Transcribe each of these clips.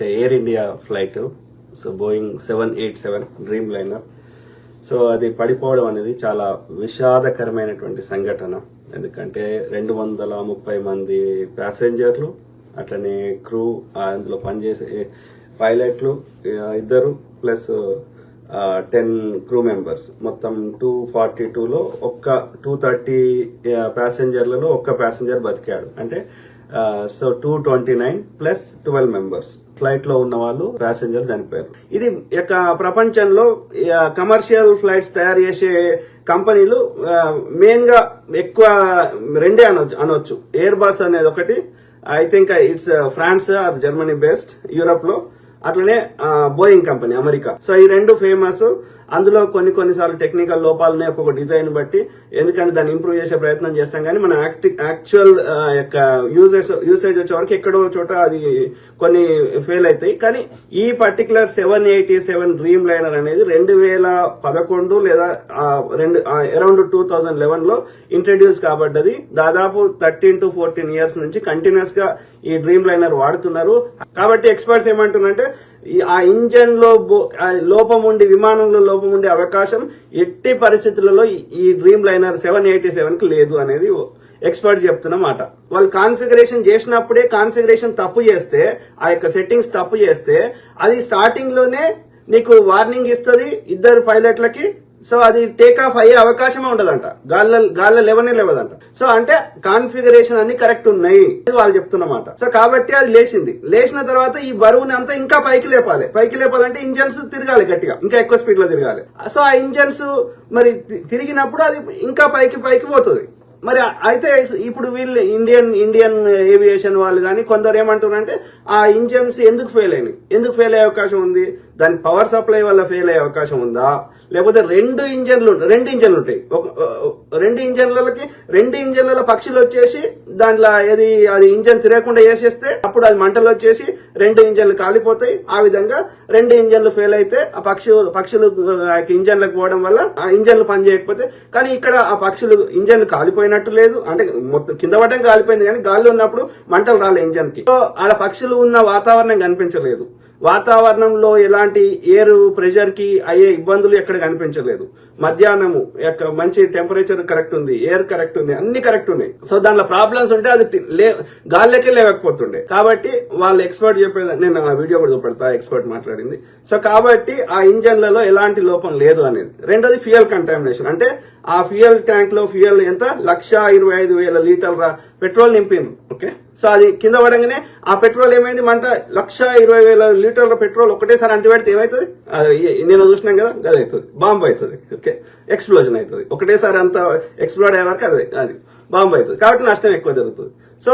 Air India flight so Boeing 787 dream liner so అది పడిపోవడం అనేది చాలా విషాదకరమైనటువంటి సంఘటన. ఎందుకంటే 230 మంది ప్యాసింజర్లు, అట్లనే క్రూ, అందులో పనిచేసే పైలట్లు ఇద్దరు ప్లస్ 10 క్రూ మెంబర్స్, మొత్తం 242లో 230 ప్యాసింజర్లలో ఒక్క ప్యాసింజర్ బతికాడు. అంటే సో 229 ప్లస్ 12 మెంబర్స్ ఫ్లైట్ లో ఉన్న వాళ్ళు ప్యాసింజర్ చనిపోయారు. ఇది యొక్క ప్రపంచంలో కమర్షియల్ ఫ్లైట్స్ తయారు చేసే కంపెనీలు మెయిన్ గా ఎక్కువ రెండే అనొచ్చు. ఎయిర్ బస్ అనేది ఒకటి, I think it's France or Germany based Europe లో, అట్లనే బోయింగ్ కంపెనీ అమెరికా. సో ఈ రెండు ఫేమస్. అందులో కొన్నిసార్లు టెక్నికల్ లోపాలనే ఒక్కొక్క డిజైన్ బట్టి, ఎందుకంటే దాన్ని ఇంప్రూవ్ చేసే ప్రయత్నం చేస్తాం, కానీ మన యాక్చువల్ యొక్క యూసేజ్ వచ్చే వరకు ఎక్కడో చోట అది కొన్ని ఫెయిల్ అవుతాయి. కానీ ఈ పర్టికులర్ 787 డ్రీమ్ లైనర్ అనేది 2011 లేదా అరౌండ్ 2011లో ఇంట్రడ్యూస్ కాబడ్డది. దాదాపు 13 to 14 ఇయర్స్ నుంచి కంటిన్యూస్ గా ఈ డ్రీమ్ లైనర్ వాడుతున్నారు. కాబట్టి ఎక్స్పర్ట్స్ ఏమంటున్నారంటే ఆ ఇంజన్ లో లోపం ఉండి, విమానంలో లోపం ఉండే అవకాశం ఎట్టి పరిస్థితులలో ఈ డ్రీమ్ లైనర్ 787 కి లేదు అనేది ఎక్స్పర్ట్ చెప్తున్న మాట. వాళ్ళు కాన్ఫిగరేషన్ చేసినప్పుడే కాన్ఫిగరేషన్ తప్పు చేస్తే, ఆ యొక్క సెట్టింగ్స్ తప్పు చేస్తే, అది స్టార్టింగ్ లోనే నీకు వార్నింగ్ ఇస్తుంది ఇద్దరు పైలట్లకి. సో అది టేక్ ఆఫ్ అయ్యే అవకాశమే ఉండదంట, గాల్లో లేవదంట. సో అంటే కాన్ఫిగరేషన్ అన్ని కరెక్ట్ ఉన్నాయి వాళ్ళు చెప్తున్నమాట. సో కాబట్టి అది లేచిన తర్వాత ఈ బరువుని అంతా ఇంకా పైకి లేపాలంటే ఇంజన్స్ తిరగాలి గట్టిగా, ఇంకా ఎక్కువ స్పీడ్ లో తిరగాలి. సో ఆ ఇంజన్స్ మరి తిరిగినప్పుడు అది ఇంకా పైకి పోతుంది. మరి అయితే ఇప్పుడు వీళ్ళు ఇండియన్ ఏవియేషన్ వాళ్ళు కానీ కొందరు ఏమంటారంటే ఆ ఇంజన్స్ ఎందుకు ఫెయిల్ అయ్యే అవకాశం ఉంది? దానికి పవర్ సప్లై వల్ల ఫెయిల్ అయ్యే అవకాశం ఉందా, లేకపోతే రెండు ఇంజన్లు ఉంటాయి, రెండు ఇంజన్లలో పక్షులు వచ్చేసి దాంట్లో అది ఇంజన్ తిరగకుండా వేసేస్తే అప్పుడు అది మంటలు వచ్చేసి 2 ఇంజన్లు కాలిపోతాయి. ఆ విధంగా 2 ఇంజన్లు ఫెయిల్ అయితే ఆ పక్షులు ఇంజన్లకు పోవడం వల్ల ఆ ఇంజన్లు పనిచేయకపోతే, కానీ ఇక్కడ ఆ పక్షులు ఇంజన్లు కాలిపోయినట్టు లేదు, అంటే మొత్తం కింద పడడం కాలిపోయింది, కానీ గాల్లో ఉన్నప్పుడు మంటలు రాలే ఇంజన్ కి. సో ఆడ పక్షులు ఉన్న వాతావరణం కనిపించలేదు. వాతావరణంలో ఎలాంటి ఎయిర్ ప్రెషర్ కి అయ్యే ఇబ్బందులు ఎక్కడ కనిపించలేదు. మధ్యాహ్నము యొక్క మంచి టెంపరేచర్ కరెక్ట్ ఉంది, ఎయిర్ కరెక్ట్ ఉంది, అన్ని కరెక్ట్ ఉన్నాయి. సో దాంట్లో ప్రాబ్లమ్స్ ఉంటే అది గాల్లోకే లేవకపోతుండే. కాబట్టి వాళ్ళు ఎక్స్పర్ట్ చెప్పేది, నేను ఆ వీడియో కూడా చూపెడతా, ఎక్స్పర్ట్ మాట్లాడింది. సో కాబట్టి ఆ ఇంజన్లలో ఎలాంటి లోపం లేదు అనేది. రెండోది ఫ్యూయల్ కంటామినేషన్, అంటే ఆ ఫ్యూయల్ ట్యాంక్ లో ఫ్యూయల్ ఎంత 125,000 లీటర్ల పెట్రోల్ నింపిండ్రు. ఓకే, సో అది కింద పడంగానే ఆ పెట్రోల్ ఏమైంది, మంట 120,000 లీటర్ల పెట్రోల్ ఒకటేసారి అంటిపెడితే ఏమవుతుంది? నేను చూసినాం కదా, అది అవుతుంది, బాంబు అవుతుంది. ఓకే, ఎక్స్ప్లోజన్ అవుతుంది ఒకటేసారి, అంత ఎక్స్ప్లోడ్ అయ్యే వరకు అది బాంబు అవుతుంది. కాబట్టి నష్టం ఎక్కువ జరుగుతుంది. సో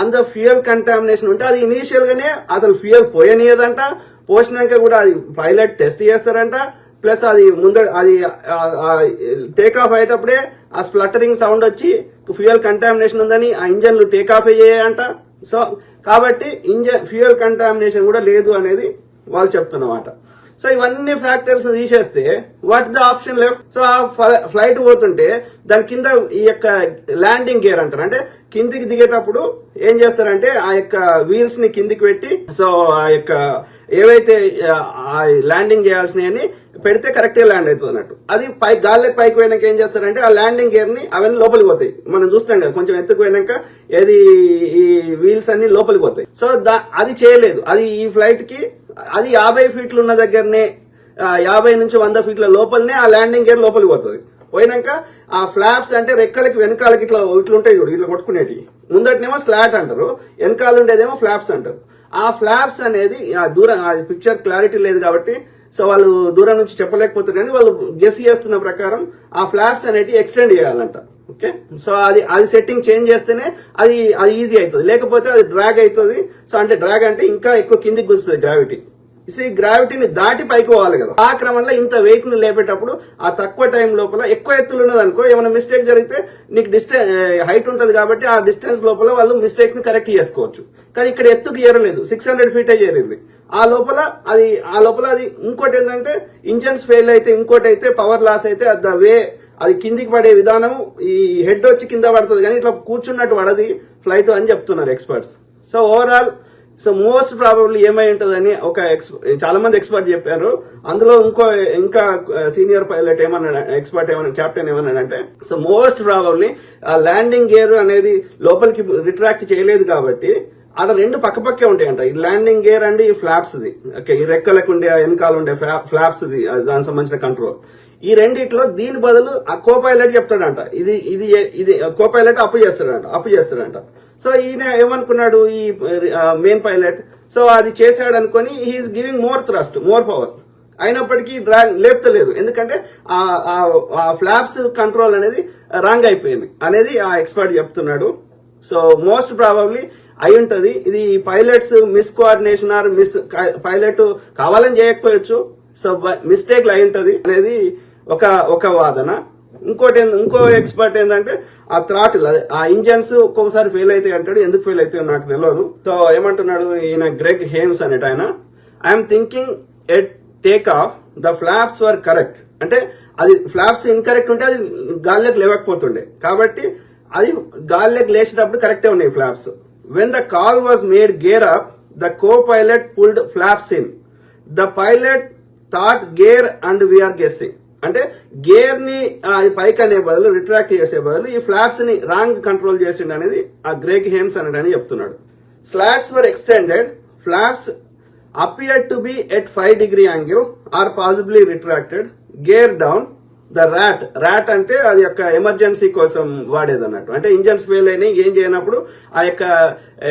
అంత ఫ్యూయల్ కంటామినేషన్ ఉంటే అది ఇనీషియల్ గానే అసలు ఫ్యూయల్ పోయనియదంట, పోసినాక కూడా అది పైలట్ టెస్ట్ చేస్తారంట. ప్లస్ అది అది టేక్ ఆఫ్ అయ్యేటప్పుడే ఆ స్ప్లటరింగ్ సౌండ్ వచ్చి ఫ్యూయల్ కంటామినేషన్ ఉందని ఆ ఇంజన్లు టేక్ ఆఫ్ అయ్యాయంట. సో కాబట్టి ఫ్యూయల్ కంటామినేషన్ కూడా లేదు అనేది వాళ్ళు చెప్తున్నమాట. సో ఇవన్నీ ఫ్యాక్టర్స్ తీసేస్తే what the option left? So ఆ ఫ్లైట్ పోతుంటే దాని కింద ఈ యొక్క ల్యాండింగ్ గేర్ అంటారు, అంటే కిందికి దిగేటప్పుడు ఏం చేస్తారంటే ఆ యొక్క వీల్స్ ని కిందికి పెట్టి, సో ఆ యొక్క ఏవైతే ల్యాండింగ్ చేయాల్సినవి పెడితే కరెక్ట్ గా ల్యాండ్ అవుతుంది అన్నట్టు. అది గాల్లోకి పైకి పోయినాక ఏం చేస్తారంటే ఆ ల్యాండింగ్ గేర్ ని అవన్నీ లోపలికి పోతాయి. మనం చూస్తాం కదా, కొంచెం ఎత్తుకు పోయినాక ఈ వీల్స్ అన్ని లోపలికి పోతాయి. సో అది చేయలేదు. అది ఈ ఫ్లైట్ కి అది 50 ఫీట్లు ఉన్న దగ్గరనే, 50 నుంచి 100 ఫీట్ల లోపలనే ఆ ల్యాండింగ్ గేర్ లోపలికి పోతుంది. పోయినాక ఆ ఫ్లాప్స్, అంటే రెక్కలకి వెనకాలకి ఇట్లుంటాయి చూడు, ఇట్లా కొట్టుకునేటి. ముందటినేమో స్లాట్ అంటారు, వెనకాల ఉండేదేమో ఫ్లాప్స్ అంటారు. ఆ ఫ్లాప్స్ అనేది దూరం, పిక్చర్ క్లారిటీ లేదు కాబట్టి సో వాళ్ళు దూరం నుంచి చెప్పలేకపోతారు, కానీ వాళ్ళు గెస్ చేస్తున్న ప్రకారం ఆ ఫ్లాప్స్ అనేవి ఎక్స్టెండ్ చేయాలంట. ఓకే, సో అది సెట్టింగ్ చేంజ్ చేస్తేనే అది ఈజీ అవుతుంది, లేకపోతే అది డ్రాగ్ అవుతుంది. సో అంటే డ్రాగ్ అంటే ఇంకా ఎక్కువ కిందికి గుంచుతుంది గ్రావిటీ. గ్రావిటీని దాటి పైకి పోవాలి కదా. ఆ క్రమంలో ఇంత వెయిట్ ను లేపేటప్పుడు ఆ తక్కువ టైం లోపల ఎక్కువ ఎత్తులు ఉన్నది అనుకో, ఏమైనా మిస్టేక్ జరిగితే నీకు హైట్ ఉంటుంది కాబట్టి ఆ డిస్టెన్స్ లోపల వాళ్ళు మిస్టేక్స్ ని కరెక్ట్ చేసుకోవచ్చు. కానీ ఇక్కడ ఎత్తుకు చేరలేదు, 600 ఫీటే చేరింది. ఆ లోపల అది ఇంకోటి ఏంటంటే ఇంజన్స్ ఫెయిల్ అయితే, ఇంకోటి అయితే పవర్ లాస్ అయితే, అది కిందికి పడే విధానం, ఈ హెడ్ వచ్చి కింద పడుతుంది కానీ ఇట్లా కూర్చున్నట్టు పడది ఫ్లైట్ అని చెప్తున్నారు experts. So overall so most probably ఏమై ఉంటుందని చాలా మంది ఎక్స్పర్ట్ చెప్పారు. అందులో ఇంకా సీనియర్ పైలట్ కెప్టెన్ ఏమన్నాడంటే, సో మోస్ట్ ప్రాబబ్లీ ఆ ల్యాండింగ్ గేర్ అనేది లోపలికి రిట్రాక్ట్ చేయలేదు కాబట్టి అక్కడ రెండు పక్కపక్కే ఉంటాయంట. ఈ ల్యాండింగ్ గేర్ అండ్ ఈ ఫ్లాప్స్ ది, ఓకే, ఈ రెక్కలకు ఉండే వెనకాల ఉండే ఫ్లాప్స్ ది, దానికి సంబంధించిన కంట్రోల్. ఈ రెండిట్లో దీని బదులు ఆ కో పైలట్ చెప్తాడంట, ఇది ఇది ఇది కో పైలట్ అప్పు చేస్తాడంట. సో ఈయన ఏమనుకున్నాడు, ఈ మెయిన్ పైలట్, సో అది చేశాడు అనుకొని he's giving more thrust, more power. అయినప్పటికీ డ్రాగ్ లేపుతలేదు, ఎందుకంటే ఆ ఫ్లాప్స్ కంట్రోల్ అనేది రాంగ్ అయిపోయింది అనేది ఆ ఎక్స్పర్ట్ చెప్తున్నాడు. సో మోస్ట్ ప్రాబబ్లీ అయి ఉంటది. ఇది pilots miss coordination or pilot కావాలని చేయకపోవచ్చు. సో మిస్టేక్లు అయి ఉంటది అనేది ఒక వాదన. ఇంకో ఎక్స్పర్ట్ ఏంటంటే ఆ థ్రాటిల్, ఆ ఇంజన్స్ ఒక్కొక్కసారి ఫెయిల్ అవుతాయి అంటాడు. ఎందుకు ఫెయిల్ అవుతాయో నాకు తెలియదు. సో ఏమంటున్నాడు ఈయన, గ్రెగ్ హేమ్స్ అనేట ఆయన, I'm thinking at take off the flops were correct. అంటే అది ఫ్లాప్స్ ఇన్కరెక్ట్ ఉంటే అది గాల్లోకి లేవకపోతుండే, కాబట్టి అది గాల్లోకి లేచేటప్పుడు కరెక్టే ఉన్నాయి flaps. When the call was made gear up, the co pilot pulled flaps in. The pilot thought gear and we're guessing. అంటే గేర్ ని పైకి అనే బదులు, రిట్రాక్ట్ చేసే బదులు ఈ ఫ్లాప్స్ ని రాంగ్ కంట్రోల్ చేసిండు అనేది ఆ గ్రెగ్ హేమ్స్ అని చెప్తున్నాడు. Slots were extended, flops appeared to be at 5-degree angle or possibly retracted. Gear down. The rat అంటే అది యొక్క ఎమర్జెన్సీ కోసం వాడేది అన్నట్టు. అంటే ఇంజన్స్ ఫెయిల్ అయినాయి, ఏం చేయనప్పుడు ఆ యొక్క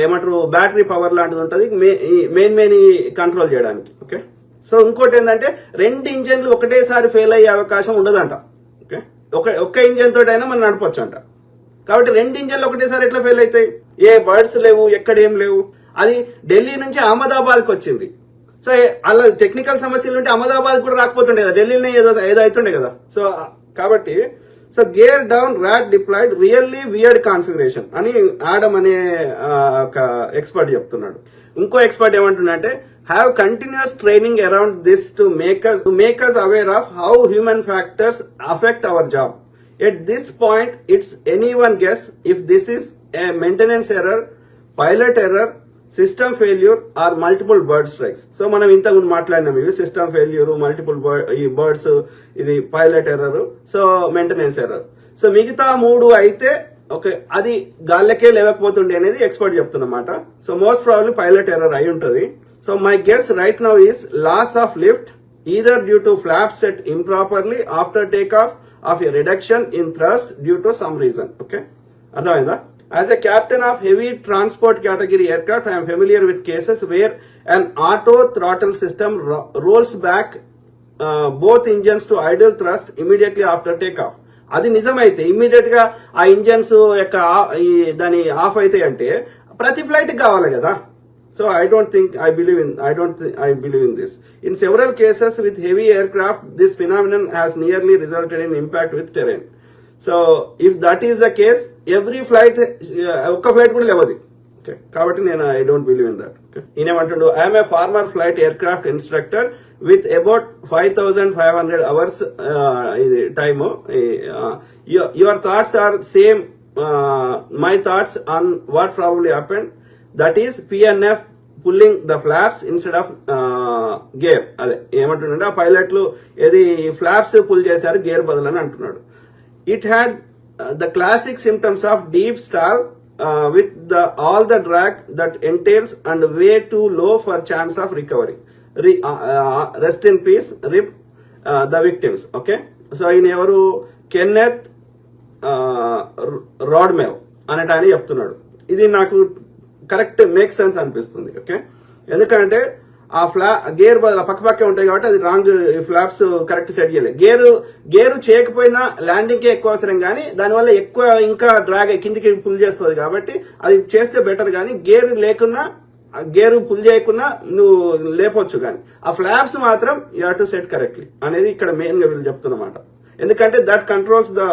ఏమంటారు బ్యాటరీ పవర్ లాంటిది ఉంటుంది మెయిన్ కంట్రోల్ చేయడానికి. ఓకే, సో ఇంకోటి ఏంటంటే రెండు ఇంజన్లు ఒకటేసారి ఫెయిల్ అయ్యే అవకాశం ఉండదంట. ఓకే, ఒక్క ఇంజన్ తోటి అయినా మనం నడపొచ్చు అంట. కాబట్టి రెండు ఇంజన్లు ఒకటేసారి ఎట్లా ఫెయిల్ అవుతాయి? ఏ బర్డ్స్ లేవు, ఎక్కడేం లేవు. అది ఢిల్లీ నుంచి అహ్మదాబాద్కి వచ్చింది. సో అలా టెక్నికల్ సమస్యలు ఉంటే అహ్మదాబాద్ కూడా రాకపోతుండే కదా, ఢిల్లీనే ఏదో అవుతుండే కదా. సో కాబట్టి so gear down, RAT deployed, really weird configuration అని ఆడమ్ అనే ఒక ఎక్స్పర్ట్ చెప్తున్నాడు. ఇంకో ఎక్స్పర్ట్ ఏమంటున్నాడంటే, have continuous training around this to make us aware of how human factors affect our job. At this point, it's anyone guess if this is a maintenance error, pilot error, system failure or multiple bird strikes. So మనం ఇంతకుముందు మాట్లాడినాం, ఇవి system failure, multiple birds, ఇది pilot error, so maintenance error. So మిగతా మూడు అయితే okay, అది గాల్లకే లేవకపోతుండే అనేది ఎక్స్పర్ట్ చెప్తున్నమాట. So most probably pilot error అయి ఉంటుంది. So my guess right now is loss of lift, either due to flaps set improperly after takeoff of a reduction in thrust due to some reason. Okay, అర్థమైందా? As a captain of heavy transport category aircraft, I am familiar with cases where an auto throttle system rolls back both engines to idle thrust immediately after takeoff. అది నిజమైతే immediate గా ఆ engines యొక్క దాని of అయితే అంటే ప్రతి flight కావాలి కదా. So I believe in this. In several cases with heavy aircraft, this phenomenon has nearly resulted in impact with terrain. So if that is the case, every flight ఒక్క flight కూడా లేవది. Okay, కాబట్టి నేను I don't believe in that. Okay, ఈయనేమంటాడు, I am a former flight aircraft instructor with about 5,500 hours ఇది time. Your thoughts are same my thoughts on what probably happened. That is PNF pulling the flops instead of gear. అదే ఏమంటున్నాడు, ఆ పైలట్లు ఏది flops pull చేశారు gear బదులు అని అంటున్నాడు. It had the classic symptoms of deep stall with all the drag that entails and way too low for chance of recovery. Rest in peace RIP the victims. Okay, so ఈయన ఎవరు, Kenneth Radmel అనేట అని చెప్తున్నాడు. ఇది నాకు correct make sense అనిపిస్తుంది. Okay, ఎందుకంటే ఆ గేర్ పక్కపక్కే ఉంటాయి కాబట్టి అది రాంగ్, ఫ్లాప్స్ కరెక్ట్ సెట్ చేయలేదు. గేరు చేయకపోయినా ల్యాండింగ్ కే ఎక్కువ అవసరం, కానీ దానివల్ల ఎక్కువ ఇంకా డ్రాగ్ కిందికి పుల్ చేస్తుంది కాబట్టి అది చేస్తే బెటర్. కానీ గేరు పుల్ చేయకుండా నువ్వు లేపొచ్చు, కానీ ఆ ఫ్లాప్స్ మాత్రం you have to set correctly అనేది ఇక్కడ మెయిన్ గా వీళ్ళు చెప్తున్నమాట. ఎందుకంటే that controls the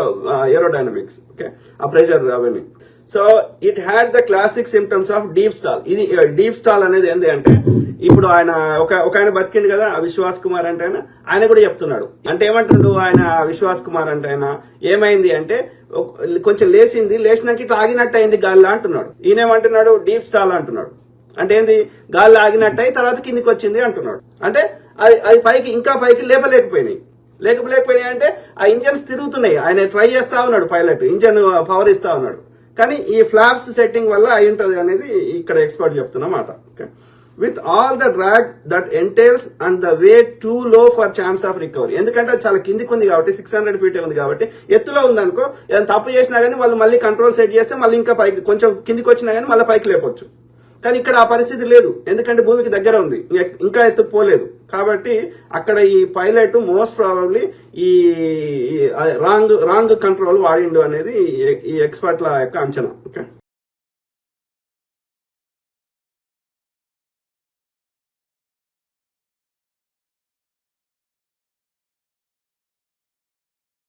aerodynamics. Okay, ఆ ప్రెషర్ అవన్నీ. So it had the classic symptoms of deep stall. ఇది డీప్ స్టాల్ అనేది ఏంటి అంటే, ఇప్పుడు ఆయన ఒక ఆయన బతికిండు కదా విశ్వాస్ కుమార్ అంటే ఆయన కూడా చెప్తున్నాడు. అంటే ఏమంటుండు ఆయన విశ్వాస్ కుమార్ అంటే ఆయన, ఏమైంది అంటే కొంచెం లేచినాక ఇట్లా ఆగినట్టు అయింది గాలిలా అంటున్నాడు. ఈయనేమంటున్నాడు, డీప్ స్టాల్ అంటున్నాడు. అంటే ఏంది, గాలి ఆగినట్టయి తర్వాత కిందికి వచ్చింది అంటున్నాడు. అంటే అది పైకి ఇంకా పైకి లేకపోయినాయి అంటే ఆ ఇంజన్స్ తిరుగుతున్నాయి. ఆయన ట్రై చేస్తా ఉన్నాడు పైలట్, ఇంజన్ పవర్ ఇస్తా ఉన్నాడు. కానీ ఈ ఫ్లాప్స్ సెట్టింగ్ వల్ల అయి ఉంటది అనేది ఇక్కడ ఎక్స్పర్ట్ చెప్తున్న మాట. Okay, with all the drag that entails and the way two లో ఫర్ ఛాన్స్ ఆఫ్ రికవరీ. ఎందుకంటే అది చాలా కిందికి ఉంది కాబట్టి, 600 feet ఉంది కాబట్టి, ఎత్తులో ఉందనుకో ఏదైనా తప్పు చేసినా కానీ వాళ్ళు మళ్ళీ కంట్రోల్ సెట్ చేస్తే మళ్ళీ ఇంకా పైకి కొంచెం కిందికి వచ్చినా కానీ మళ్ళీ పైకి లేపొచ్చు. కానీ ఇక్కడ ఆ పరిస్థితి లేదు, ఎందుకంటే భూమికి దగ్గర ఉంది, ఇంకా ఎత్తుకుపోలేదు. కాబట్టి అక్కడ ఈ పైలట్ మోస్ట్ ప్రాబబ్లీ ఈ రాంగ్ కంట్రోల్ వాడిండు అనేది ఈ ఎక్స్పర్ట్ల యొక్క అంచనా. ఓకే.